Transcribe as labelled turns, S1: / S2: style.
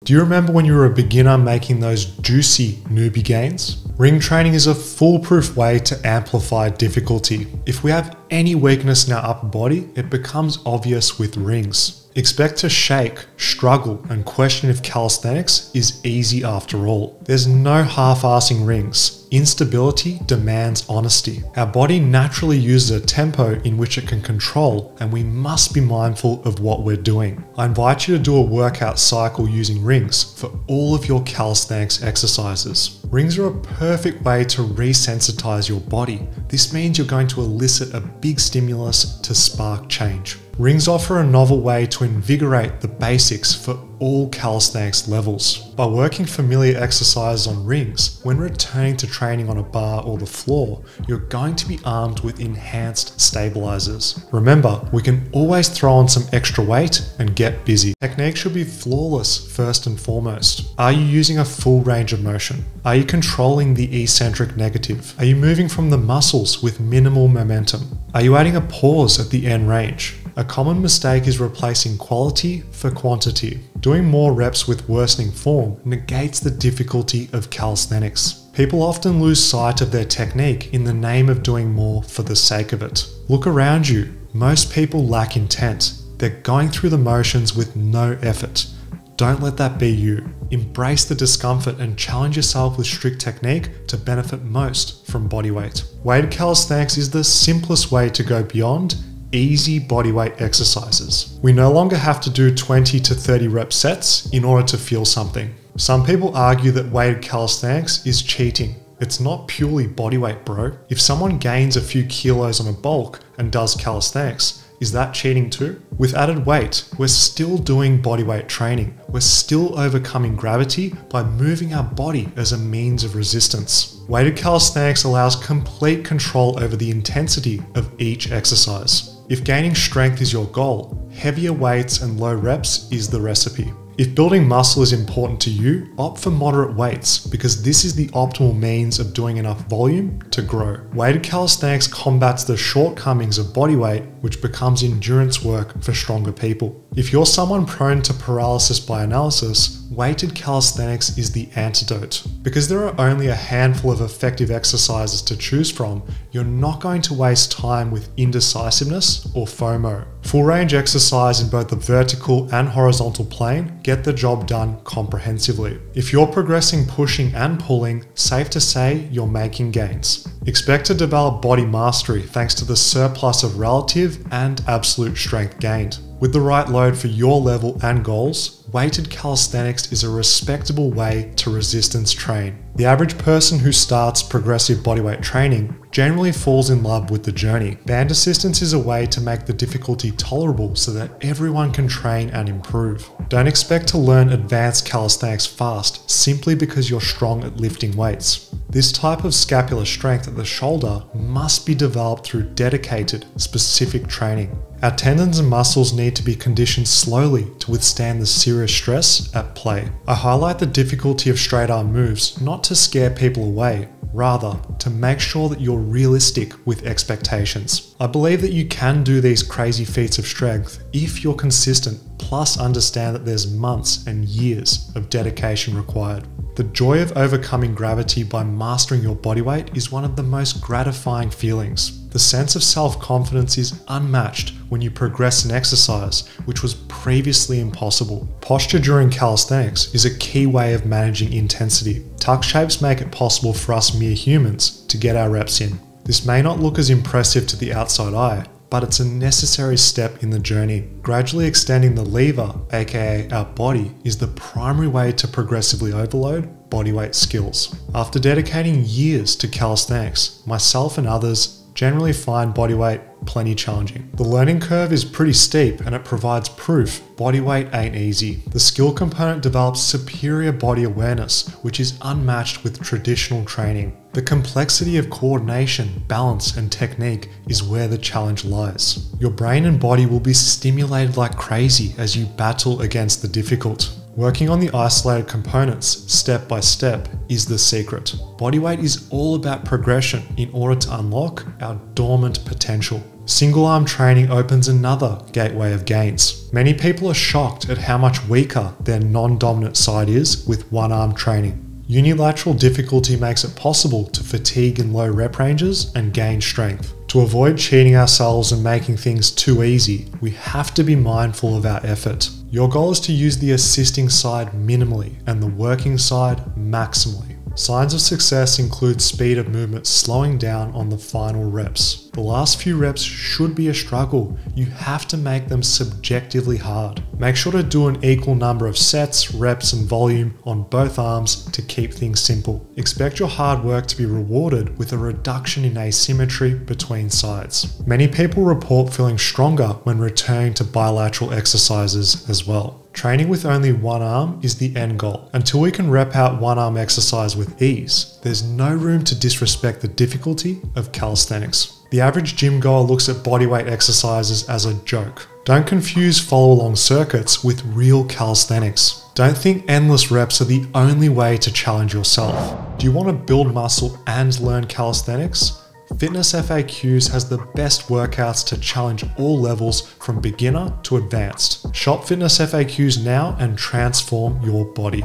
S1: Do you remember when you were a beginner making those juicy newbie gains? Ring training is a foolproof way to amplify difficulty. If we have any weakness in our upper body, it becomes obvious with rings. Expect to shake, struggle, and question if calisthenics is easy after all. There's no half-assing rings. Instability demands honesty. Our body naturally uses a tempo in which it can control, and we must be mindful of what we're doing. I invite you to do a workout cycle using rings for all of your calisthenics exercises. Rings are a perfect way to resensitize your body. This means you're going to elicit a big stimulus to spark change. Rings offer a novel way to invigorate the basics for all calisthenics levels. By working familiar exercises on rings, when returning to training on a bar or the floor, you're going to be armed with enhanced stabilizers. Remember, we can always throw on some extra weight and get busy. Technique should be flawless first and foremost. Are you using a full range of motion? Are you controlling the eccentric negative? Are you moving from the muscles with minimal momentum? Are you adding a pause at the end range? A common mistake is replacing quality for quantity. Doing more reps with worsening form negates the difficulty of calisthenics. People often lose sight of their technique in the name of doing more for the sake of it. Look around you. Most people lack intent. They're going through the motions with no effort. Don't let that be you. Embrace the discomfort and challenge yourself with strict technique to benefit most from bodyweight. Weighted calisthenics is the simplest way to go beyond easy bodyweight exercises. We no longer have to do 20 to 30 rep sets in order to feel something. Some people argue that weighted calisthenics is cheating. It's not purely bodyweight, bro. If someone gains a few kilos on a bulk and does calisthenics, is that cheating too? With added weight, we're still doing bodyweight training. We're still overcoming gravity by moving our body as a means of resistance. Weighted calisthenics allows complete control over the intensity of each exercise. If gaining strength is your goal, heavier weights and low reps is the recipe. If building muscle is important to you, opt for moderate weights because this is the optimal means of doing enough volume to grow. Weighted calisthenics combats the shortcomings of bodyweight, which becomes endurance work for stronger people. If you're someone prone to paralysis by analysis, weighted calisthenics is the antidote. Because there are only a handful of effective exercises to choose from, you're not going to waste time with indecisiveness or FOMO. Full range exercise in both the vertical and horizontal plane get the job done comprehensively. If you're progressing pushing and pulling, safe to say you're making gains. Expect to develop body mastery thanks to the surplus of relative and absolute strength gained. With the right load for your level and goals, weighted calisthenics is a respectable way to resistance train. The average person who starts progressive bodyweight training generally falls in love with the journey. Band assistance is a way to make the difficulty tolerable so that everyone can train and improve. Don't expect to learn advanced calisthenics fast simply because you're strong at lifting weights. This type of scapular strength at the shoulder must be developed through dedicated, specific training. Our tendons and muscles need to be conditioned slowly to withstand the serious stress at play. I highlight the difficulty of straight arm moves not to scare people away, rather to make sure that you're realistic with expectations. I believe that you can do these crazy feats of strength if you're consistent, plus understand that there's months and years of dedication required. The joy of overcoming gravity by mastering your body weight is one of the most gratifying feelings. The sense of self-confidence is unmatched when you progress an exercise which was previously impossible. Posture during calisthenics is a key way of managing intensity. Tuck shapes make it possible for us mere humans to get our reps in. This may not look as impressive to the outside eye, but it's a necessary step in the journey. Gradually extending the lever, aka our body, is the primary way to progressively overload bodyweight skills. After dedicating years to calisthenics, myself and others generally find bodyweight plenty challenging. The learning curve is pretty steep and it provides proof bodyweight ain't easy. The skill component develops superior body awareness, which is unmatched with traditional training. The complexity of coordination, balance, and technique is where the challenge lies. Your brain and body will be stimulated like crazy as you battle against the difficult. Working on the isolated components step by step is the secret. Bodyweight is all about progression in order to unlock our dormant potential. Single arm training opens another gateway of gains. Many people are shocked at how much weaker their non-dominant side is with one arm training. Unilateral difficulty makes it possible to fatigue in low rep ranges and gain strength. To avoid cheating ourselves and making things too easy, we have to be mindful of our effort. Your goal is to use the assisting side minimally and the working side maximally. Signs of success include speed of movement slowing down on the final reps. The last few reps should be a struggle. You have to make them subjectively hard. Make sure to do an equal number of sets, reps, and volume on both arms to keep things simple. Expect your hard work to be rewarded with a reduction in asymmetry between sides. Many people report feeling stronger when returning to bilateral exercises as well. Training with only one arm is the end goal. Until we can rep out one arm exercise with ease, there's no room to disrespect the difficulty of calisthenics. The average gym goer looks at bodyweight exercises as a joke. Don't confuse follow-along circuits with real calisthenics. Don't think endless reps are the only way to challenge yourself. Do you want to build muscle and learn calisthenics? Fitness FAQs has the best workouts to challenge all levels from beginner to advanced. Shop Fitness FAQs now and transform your body.